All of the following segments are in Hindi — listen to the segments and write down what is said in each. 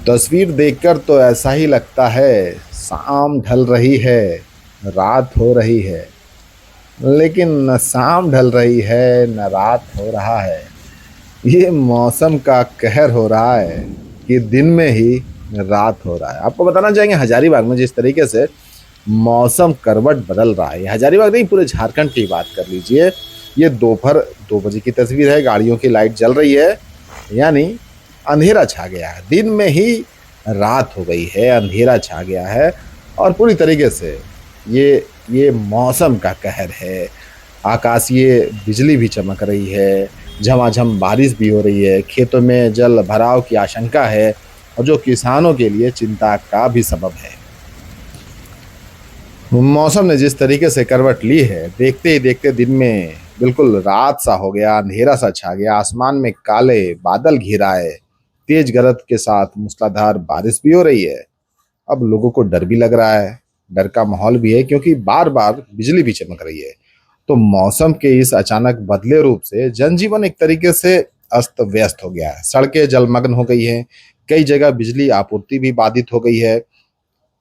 तस्वीर देखकर तो ऐसा ही लगता है शाम ढल रही है, रात हो रही है। लेकिन न शाम ढल रही है न रात हो रहा है। ये मौसम का कहर हो रहा है कि दिन में ही रात हो रहा है। आपको बताना चाहेंगे हजारीबाग में जिस तरीके से मौसम करवट बदल रहा है, हजारीबाग नहीं पूरे झारखंड की बात कर लीजिए। ये दोपहर 2 बजे की तस्वीर है, गाड़ियों की लाइट जल रही है, यानी अंधेरा छा गया है। दिन में ही रात हो गई है, अंधेरा छा गया है और पूरी तरीके से ये मौसम का कहर है। आकाशीय बिजली भी चमक रही है, झमाझम बारिश भी हो रही है, खेतों में जल भराव की आशंका है और जो किसानों के लिए चिंता का भी सबब है। मौसम ने जिस तरीके से करवट ली है, देखते ही देखते दिन में बिल्कुल रात सा हो गया, अंधेरा सा छा गया, आसमान में काले बादल घिराए, तेज गरज के साथ मूसलाधार बारिश भी हो रही है। अब लोगों को डर भी लग रहा है, डर का माहौल भी है क्योंकि बार बार बिजली भी चमक रही है। तो मौसम के इस अचानक बदले रूप से जनजीवन एक तरीके से अस्त व्यस्त हो गया है। सड़कें जलमग्न हो गई हैं, कई जगह बिजली आपूर्ति भी बाधित हो गई है।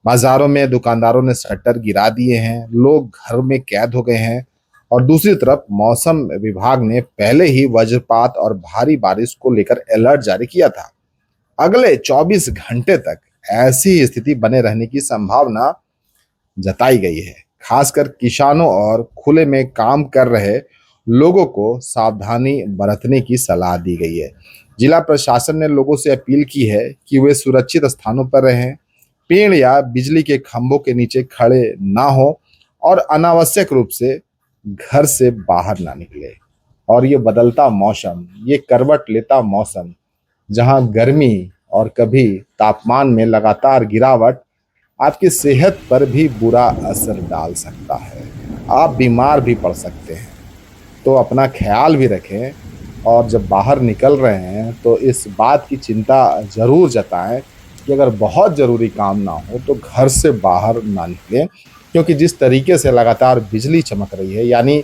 बाजारों में दुकानदारों ने शटर गिरा दिए हैं, लोग घर में कैद हो गए हैं। और दूसरी तरफ मौसम विभाग ने पहले ही वज्रपात और भारी बारिश को लेकर अलर्ट जारी किया था। अगले 24 घंटे तक ऐसी स्थिति बने रहने की संभावना जताई गई है। खासकर किसानों और खुले में काम कर रहे लोगों को सावधानी बरतने की सलाह दी गई है। जिला प्रशासन ने लोगों से अपील की है कि वे सुरक्षित स्थानों पर रहें, पेड़ या बिजली के खंभों के नीचे खड़े ना हो और अनावश्यक रूप से घर से बाहर ना निकले। और ये बदलता मौसम, ये करवट लेता मौसम, जहां गर्मी और कभी तापमान में लगातार गिरावट आपकी सेहत पर भी बुरा असर डाल सकता है। आप बीमार भी पड़ सकते हैं, तो अपना ख्याल भी रखें। और जब बाहर निकल रहे हैं तो इस बात की चिंता ज़रूर जताएं कि अगर बहुत ज़रूरी काम ना हो तो घर से बाहर ना निकलें, क्योंकि जिस तरीके से लगातार बिजली चमक रही है, यानी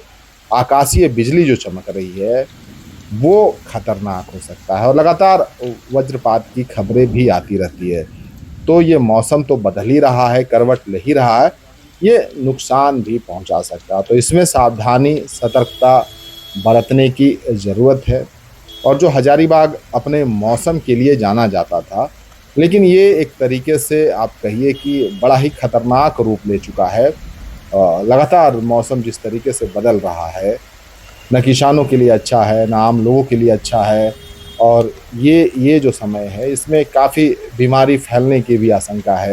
आकाशीय बिजली जो चमक रही है, वो खतरनाक हो सकता है। और लगातार वज्रपात की खबरें भी आती रहती है। तो ये मौसम तो बदल ही रहा है, करवट ले ही रहा है, ये नुकसान भी पहुंचा सकता है। तो इसमें सावधानी, सतर्कता बरतने की ज़रूरत है। और जो हजारीबाग अपने मौसम के लिए जाना जाता था, लेकिन ये एक तरीके से आप कहिए कि बड़ा ही खतरनाक रूप ले चुका है। लगातार मौसम जिस तरीके से बदल रहा है, न किसानों के लिए अच्छा है, न आम लोगों के लिए अच्छा है। और ये जो समय है, इसमें काफ़ी बीमारी फैलने की भी आशंका है।